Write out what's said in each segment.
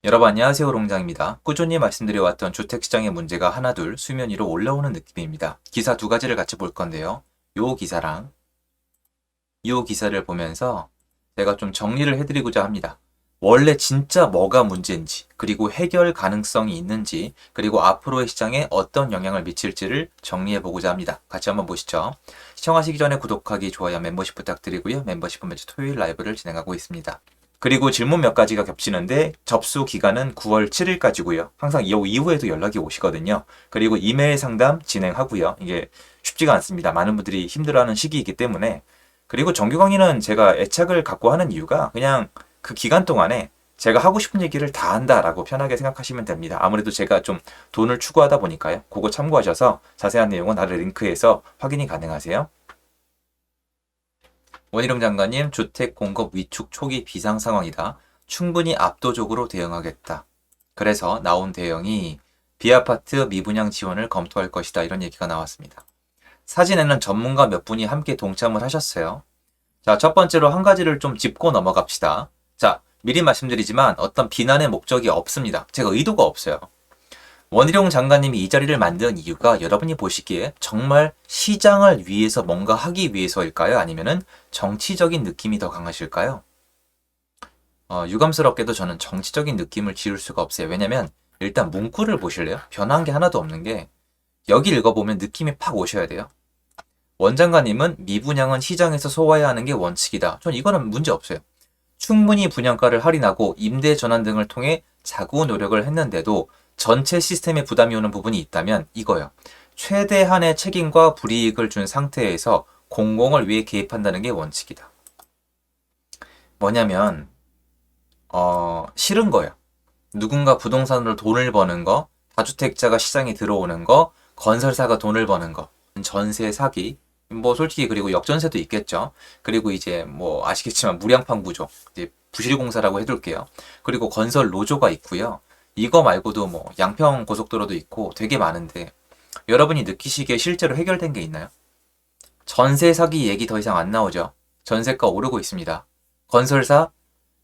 여러분 안녕하세요, 롱장입니다. 꾸준히 말씀드려왔던 주택시장의 문제가 하나둘 수면 위로 올라오는 느낌입니다. 기사 두 가지를 같이 볼 건데요. 요 기사랑 요 기사를 보면서 제가 좀 정리를 해드리고자 합니다. 원래 진짜 뭐가 문제인지, 그리고 해결 가능성이 있는지, 그리고 앞으로의 시장에 어떤 영향을 미칠지를 정리해보고자 합니다. 같이 한번 보시죠. 시청하시기 전에 구독하기, 좋아요, 멤버십 부탁드리고요. 멤버십은 매주 토요일 라이브를 진행하고 있습니다. 그리고 질문 몇 가지가 겹치는데 접수 기간은 9월 7일까지고요. 항상 이 이후에도 연락이 오시거든요. 그리고 이메일 상담 진행하고요. 이게 쉽지가 않습니다. 많은 분들이 힘들어하는 시기이기 때문에. 그리고 정규 강의는 제가 애착을 갖고 하는 이유가 그냥 그 기간 동안에 제가 하고 싶은 얘기를 다 한다라고 편하게 생각하시면 됩니다. 아무래도 제가 좀 돈을 추구하다 보니까요. 그거 참고하셔서 자세한 내용은 아래 링크에서 확인이 가능하세요. 원희룡 장관님, 주택 공급 위축 초기 비상 상황이다. 충분히 압도적으로 대응하겠다. 그래서 나온 대응이 비아파트 미분양 지원을 검토할 것이다. 이런 얘기가 나왔습니다. 사진에는 전문가 몇 분이 함께 동참을 하셨어요. 자, 첫 번째로 한 가지를 좀 짚고 넘어갑시다. 자, 미리 말씀드리지만 어떤 비난의 목적이 없습니다. 제가 의도가 없어요. 원희룡 장관님이 이 자리를 만든 이유가 여러분이 보시기에 정말 시장을 위해서 뭔가 하기 위해서일까요? 아니면은 정치적인 느낌이 더 강하실까요? 유감스럽게도 저는 정치적인 느낌을 지울 수가 없어요. 왜냐면 일단 문구를 보실래요? 변한 게 하나도 없는 게 여기 읽어보면 느낌이 팍 오셔야 돼요. 원장관님은 미분양은 시장에서 소화해야 하는 게 원칙이다. 전 이거는 문제 없어요. 충분히 분양가를 할인하고 임대 전환 등을 통해 자구 노력을 했는데도 전체 시스템에 부담이 오는 부분이 있다면 이거요. 최대한의 책임과 불이익을 준 상태에서 공공을 위해 개입한다는 게 원칙이다. 뭐냐면 싫은 거예요. 누군가 부동산으로 돈을 버는 거, 다주택자가 시장에 들어오는 거, 건설사가 돈을 버는 거, 전세 사기, 뭐 솔직히 그리고 역전세도 있겠죠. 그리고 이제 뭐 아시겠지만 무량판 구조, 이제 부실공사라고 해둘게요. 그리고 건설 노조가 있고요. 이거 말고도 뭐 양평 고속도로도 있고 되게 많은데 여러분이 느끼시기에 실제로 해결된 게 있나요? 전세 사기 얘기 더 이상 안 나오죠. 전세가 오르고 있습니다. 건설사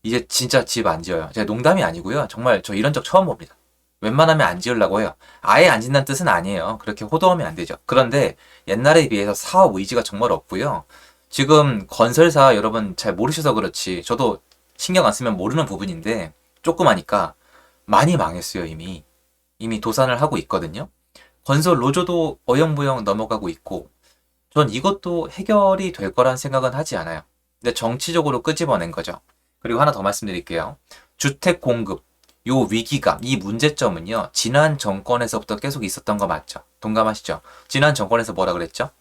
이제 진짜 집 안 지어요. 제가 농담이 아니고요. 정말 저 이런 적 처음 봅니다. 웬만하면 안 지으려고 해요. 아예 안 짓는다는 뜻은 아니에요. 그렇게 호도하면 안 되죠. 그런데 옛날에 비해서 사업 의지가 정말 없고요. 지금 건설사 여러분 잘 모르셔서 그렇지. 저도 신경 안 쓰면 모르는 부분인데 조그마니까 많이 망했어요, 이미. 이미 도산을 하고 있거든요. 건설 노조도 어영부영 넘어가고 있고 전 이것도 해결이 될 거란 생각은 하지 않아요. 근데 정치적으로 끄집어낸 거죠. 그리고 하나 더 말씀드릴게요. 주택 공급, 요 위기감, 이 문제점은요, 지난 정권에서부터 계속 있었던 거 맞죠? 동감하시죠? 지난 정권에서 뭐라 그랬죠?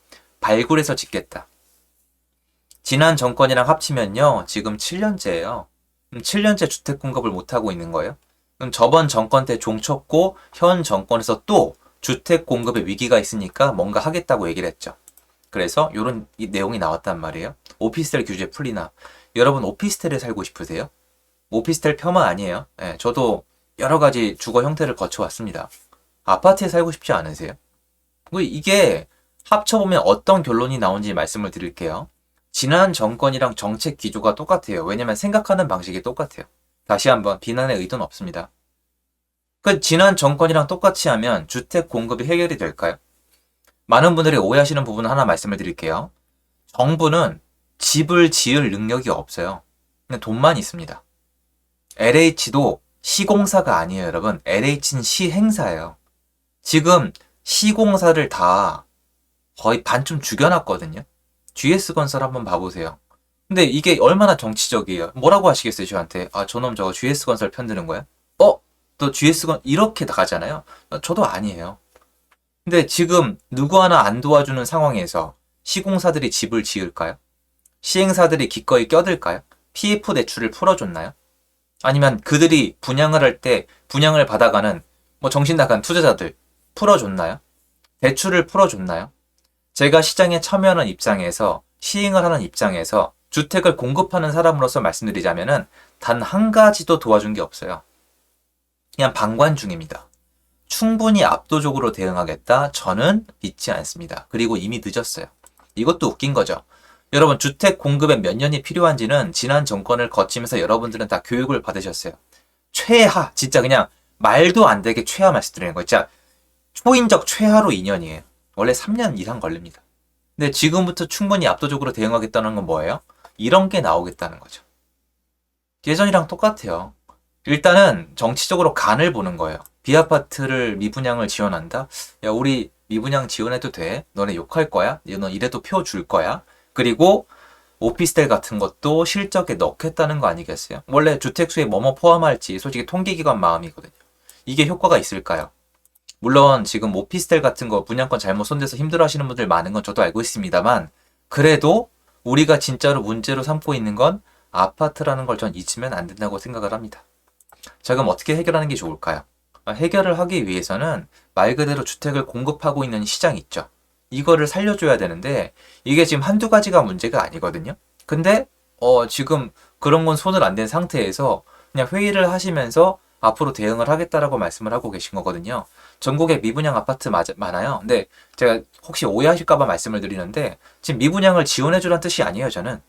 발굴해서 짓겠다. 지난 정권이랑 합치면요, 지금 7년째예요. 7년째 주택 공급을 못하고 있는 거예요. 그럼 저번 정권 때 종쳤고, 현 정권에서 또 주택 공급에 위기가 있으니까 뭔가 하겠다고 얘기를 했죠. 그래서 이런 내용이 나왔단 말이에요. 오피스텔 규제 풀리나. 여러분 오피스텔에 살고 싶으세요? 오피스텔 폄하 아니에요. 네, 저도 여러 가지 주거 형태를 거쳐왔습니다. 아파트에 살고 싶지 않으세요? 이게 합쳐보면 어떤 결론이 나온지 말씀을 드릴게요. 지난 정권이랑 정책 기조가 똑같아요. 왜냐면 생각하는 방식이 똑같아요. 다시 한번 비난의 의도는 없습니다. 그 지난 정권이랑 똑같이 하면 주택 공급이 해결이 될까요? 많은 분들이 오해하시는 부분 하나 말씀을 드릴게요. 정부는 집을 지을 능력이 없어요. 근데 돈만 있습니다. LH도 시공사가 아니에요, 여러분. LH는 시행사예요. 지금 시공사를 다 거의 반쯤 죽여놨거든요. GS건설 한번 봐보세요. 근데 이게 얼마나 정치적이에요. 뭐라고 하시겠어요, 저한테? 아, 저놈 저거 GS건설 편드는 거야? 또 GS건 이렇게 나가잖아요. 저도 아니에요. 근데 지금 누구 하나 안 도와주는 상황에서 시공사들이 집을 지을까요? 시행사들이 기꺼이 껴들까요? PF 대출을 풀어줬나요? 아니면 그들이 분양을 할 때 분양을 받아가는 뭐 정신 나간 투자자들 풀어줬나요? 대출을 풀어줬나요? 제가 시장에 참여하는 입장에서 시행을 하는 입장에서 주택을 공급하는 사람으로서 말씀드리자면은 단 한 가지도 도와준 게 없어요. 그냥 방관 중입니다. 충분히 압도적으로 대응하겠다? 저는 믿지 않습니다. 그리고 이미 늦었어요. 이것도 웃긴 거죠. 여러분 주택 공급에 몇 년이 필요한지는 지난 정권을 거치면서 여러분들은 다 교육을 받으셨어요. 최하, 진짜 그냥 말도 안 되게 최하 말씀드리는 거예요. 진짜 초인적 최하로 2년이에요. 원래 3년 이상 걸립니다. 근데 지금부터 충분히 압도적으로 대응하겠다는 건 뭐예요? 이런 게 나오겠다는 거죠. 예전이랑 똑같아요. 일단은 정치적으로 간을 보는 거예요. B아파트를 미분양을 지원한다? 야, 우리 미분양 지원해도 돼? 너네 욕할 거야? 너 이래도 표 줄 거야? 그리고 오피스텔 같은 것도 실적에 넣겠다는 거 아니겠어요? 원래 주택수에 뭐뭐 포함할지 솔직히 통계기관 마음이거든요. 이게 효과가 있을까요? 물론 지금 오피스텔 같은 거 분양권 잘못 손대서 힘들어하시는 분들 많은 건 저도 알고 있습니다만 그래도 우리가 진짜로 문제로 삼고 있는 건 아파트라는 걸 전 잊으면 안 된다고 생각을 합니다. 자, 그럼 어떻게 해결하는 게 좋을까요? 해결을 하기 위해서는 말 그대로 주택을 공급하고 있는 시장 있죠. 이거를 살려줘야 되는데 이게 지금 한두 가지가 문제가 아니거든요. 근데 지금 그런 건 손을 안 댄 상태에서 그냥 회의를 하시면서 앞으로 대응을 하겠다라고 말씀을 하고 계신 거거든요. 전국에 미분양 아파트 많아요. 근데 제가 혹시 오해하실까봐 말씀을 드리는데 지금 미분양을 지원해주라는 뜻이 아니에요, 저는.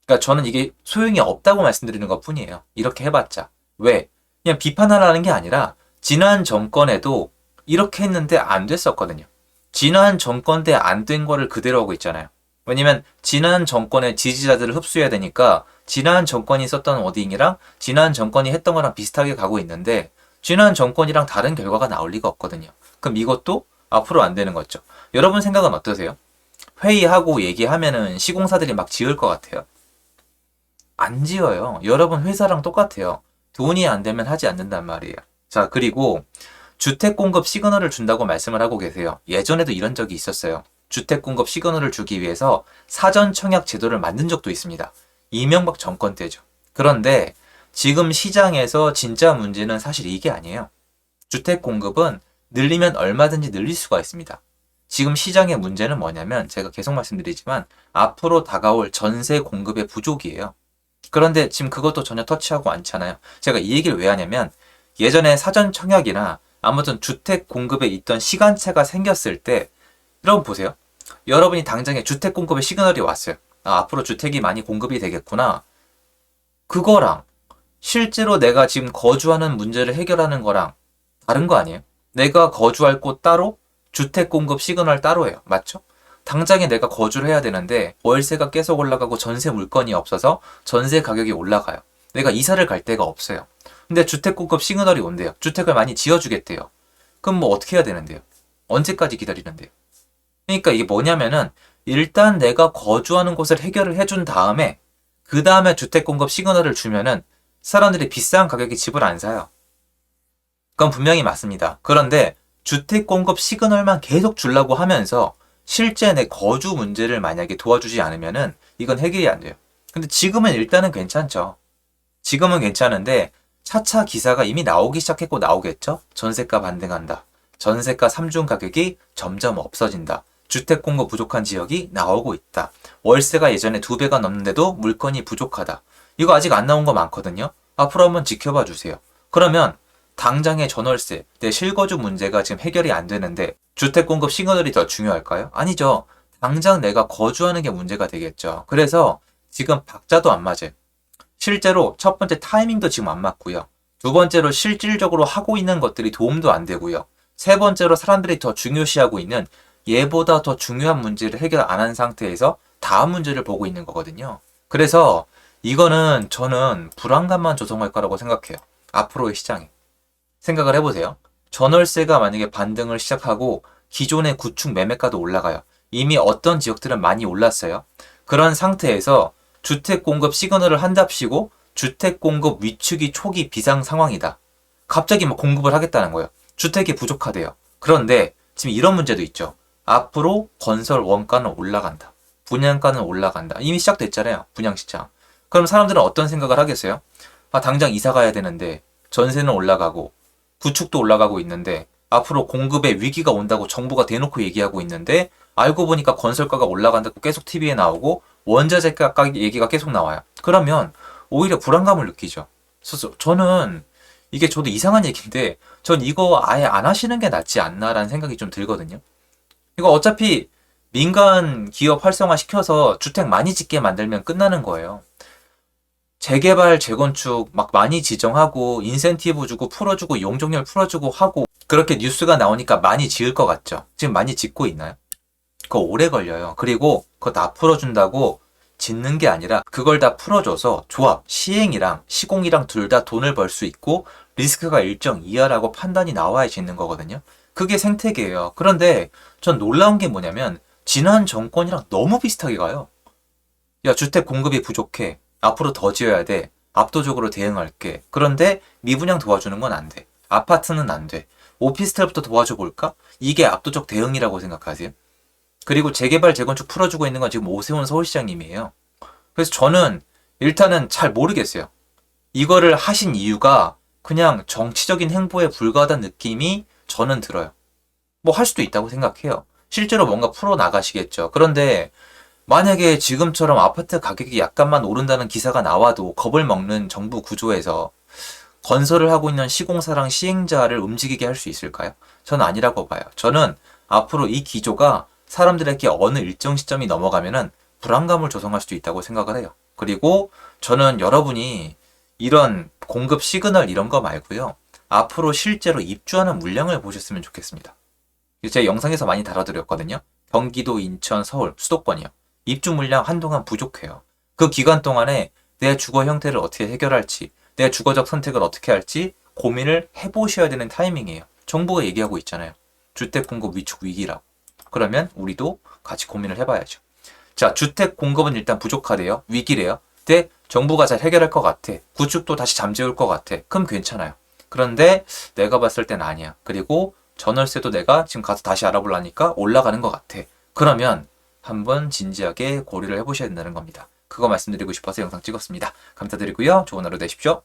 그러니까 저는 이게 소용이 없다고 말씀드리는 것 뿐이에요. 이렇게 해봤자. 왜? 그냥 비판하라는 게 아니라 지난 정권에도 이렇게 했는데 안 됐었거든요. 지난 정권 때 안 된 거를 그대로 하고 있잖아요. 왜냐면 지난 정권의 지지자들을 흡수해야 되니까 지난 정권이 썼던 워딩이랑 지난 정권이 했던 거랑 비슷하게 가고 있는데 지난 정권이랑 다른 결과가 나올 리가 없거든요. 그럼 이것도 앞으로 안 되는 거죠. 여러분 생각은 어떠세요? 회의하고 얘기하면은 시공사들이 막 지을 것 같아요. 안 지어요. 여러분 회사랑 똑같아요. 돈이 안 되면 하지 않는단 말이에요. 자, 그리고 주택 공급 시그널을 준다고 말씀을 하고 계세요. 예전에도 이런 적이 있었어요. 주택 공급 시그널을 주기 위해서 사전 청약 제도를 만든 적도 있습니다. 이명박 정권 때죠. 그런데 지금 시장에서 진짜 문제는 사실 이게 아니에요. 주택 공급은 늘리면 얼마든지 늘릴 수가 있습니다. 지금 시장의 문제는 뭐냐면 제가 계속 말씀드리지만 앞으로 다가올 전세 공급의 부족이에요. 그런데 지금 그것도 전혀 터치하고 않잖아요. 제가 이 얘기를 왜 하냐면 예전에 사전 청약이나 아무튼 주택 공급에 있던 시간차가 생겼을 때 여러분 보세요. 여러분이 당장에 주택 공급의 시그널이 왔어요. 앞으로 주택이 많이 공급이 되겠구나. 그거랑 실제로 내가 지금 거주하는 문제를 해결하는 거랑 다른 거 아니에요? 내가 거주할 곳 따로 주택 공급 시그널 따로예요. 맞죠? 당장에 내가 거주를 해야 되는데 월세가 계속 올라가고 전세 물건이 없어서 전세 가격이 올라가요. 내가 이사를 갈 데가 없어요. 근데 주택 공급 시그널이 온대요. 주택을 많이 지어주겠대요. 그럼 뭐 어떻게 해야 되는데요? 언제까지 기다리는데요? 그러니까 이게 뭐냐면은 일단 내가 거주하는 곳을 해결을 해준 다음에 그 다음에 주택 공급 시그널을 주면은 사람들이 비싼 가격에 집을 안 사요. 그건 분명히 맞습니다. 그런데 주택 공급 시그널만 계속 주려고 하면서 실제 내 거주 문제를 만약에 도와주지 않으면은 이건 해결이 안 돼요. 근데 지금은 일단은 괜찮죠. 지금은 괜찮은데 차차 기사가 이미 나오기 시작했고 나오겠죠? 전세가 반등한다. 전세가 3중 가격이 점점 없어진다. 주택 공급 부족한 지역이 나오고 있다. 월세가 예전에 2배가 넘는데도 물건이 부족하다. 이거 아직 안 나온 거 많거든요. 앞으로 한번 지켜봐 주세요. 그러면 당장의 전월세, 내 실거주 문제가 지금 해결이 안 되는데 주택 공급 시그널이 더 중요할까요? 아니죠. 당장 내가 거주하는 게 문제가 되겠죠. 그래서 지금 박자도 안 맞아요. 실제로 첫 번째 타이밍도 지금 안 맞고요. 두 번째로 실질적으로 하고 있는 것들이 도움도 안 되고요. 세 번째로 사람들이 더 중요시하고 있는 얘보다 더 중요한 문제를 해결 안 한 상태에서 다음 문제를 보고 있는 거거든요. 그래서 이거는 저는 불안감만 조성할 거라고 생각해요. 앞으로의 시장에. 생각을 해보세요. 전월세가 만약에 반등을 시작하고 기존의 구축 매매가도 올라가요. 이미 어떤 지역들은 많이 올랐어요. 그런 상태에서 주택 공급 시그널을 한답시고 주택 공급 위축이 초기 비상 상황이다. 갑자기 막 공급을 하겠다는 거예요. 주택이 부족하대요. 그런데 지금 이런 문제도 있죠. 앞으로 건설 원가는 올라간다. 분양가는 올라간다. 이미 시작됐잖아요. 분양시장. 그럼 사람들은 어떤 생각을 하겠어요? 당장 이사 가야 되는데 전세는 올라가고 구축도 올라가고 있는데 앞으로 공급에 위기가 온다고 정부가 대놓고 얘기하고 있는데 알고 보니까 건설가가 올라간다고 계속 TV에 나오고 원자재 가격 얘기가 계속 나와요. 그러면 오히려 불안감을 느끼죠. 그래서 저는 이게 저도 이상한 얘기인데 전 이거 아예 안 하시는 게 낫지 않나라는 생각이 좀 들거든요. 이거 어차피 민간 기업 활성화 시켜서 주택 많이 짓게 만들면 끝나는 거예요. 재개발, 재건축 막 많이 지정하고 인센티브 주고 풀어주고 용적률 풀어주고 하고 그렇게 뉴스가 나오니까 많이 지을 것 같죠? 지금 많이 짓고 있나요? 그거 오래 걸려요. 그리고 그거 다 풀어준다고 짓는 게 아니라 그걸 다 풀어줘서 조합, 시행이랑 시공이랑 둘 다 돈을 벌 수 있고 리스크가 일정 이하라고 판단이 나와야 짓는 거거든요. 그게 생태계예요. 그런데 전 놀라운 게 뭐냐면 지난 정권이랑 너무 비슷하게 가요. 야, 주택 공급이 부족해. 앞으로 더 지어야 돼. 압도적으로 대응할게. 그런데 미분양 도와주는 건 안 돼. 아파트는 안 돼. 오피스텔부터 도와줘 볼까? 이게 압도적 대응이라고 생각하세요? 그리고 재개발, 재건축 풀어주고 있는 건 지금 오세훈 서울시장님이에요. 그래서 저는 일단은 잘 모르겠어요. 이거를 하신 이유가 그냥 정치적인 행보에 불과하다는 느낌이 저는 들어요. 뭐 할 수도 있다고 생각해요. 실제로 뭔가 풀어나가시겠죠. 그런데 만약에 지금처럼 아파트 가격이 약간만 오른다는 기사가 나와도 겁을 먹는 정부 구조에서 건설을 하고 있는 시공사랑 시행자를 움직이게 할 수 있을까요? 저는 아니라고 봐요. 저는 앞으로 이 기조가 사람들에게 어느 일정 시점이 넘어가면은 불안감을 조성할 수도 있다고 생각을 해요. 그리고 저는 여러분이 이런 공급 시그널 이런 거 말고요. 앞으로 실제로 입주하는 물량을 보셨으면 좋겠습니다. 제가 영상에서 많이 다뤄드렸거든요. 경기도, 인천, 서울, 수도권이요. 입주 물량 한동안 부족해요. 그 기간 동안에 내 주거 형태를 어떻게 해결할지, 내 주거적 선택을 어떻게 할지 고민을 해보셔야 되는 타이밍이에요. 정부가 얘기하고 있잖아요. 주택 공급 위축 위기라고. 그러면 우리도 같이 고민을 해봐야죠. 자, 주택 공급은 일단 부족하대요. 위기래요. 근데 정부가 잘 해결할 것 같아. 구축도 다시 잠재울 것 같아. 그럼 괜찮아요. 그런데 내가 봤을 땐 아니야. 그리고 전월세도 내가 지금 가서 다시 알아보려니까 올라가는 것 같아. 그러면 한번 진지하게 고려를 해보셔야 된다는 겁니다. 그거 말씀드리고 싶어서 영상 찍었습니다. 감사드리고요. 좋은 하루 되십시오.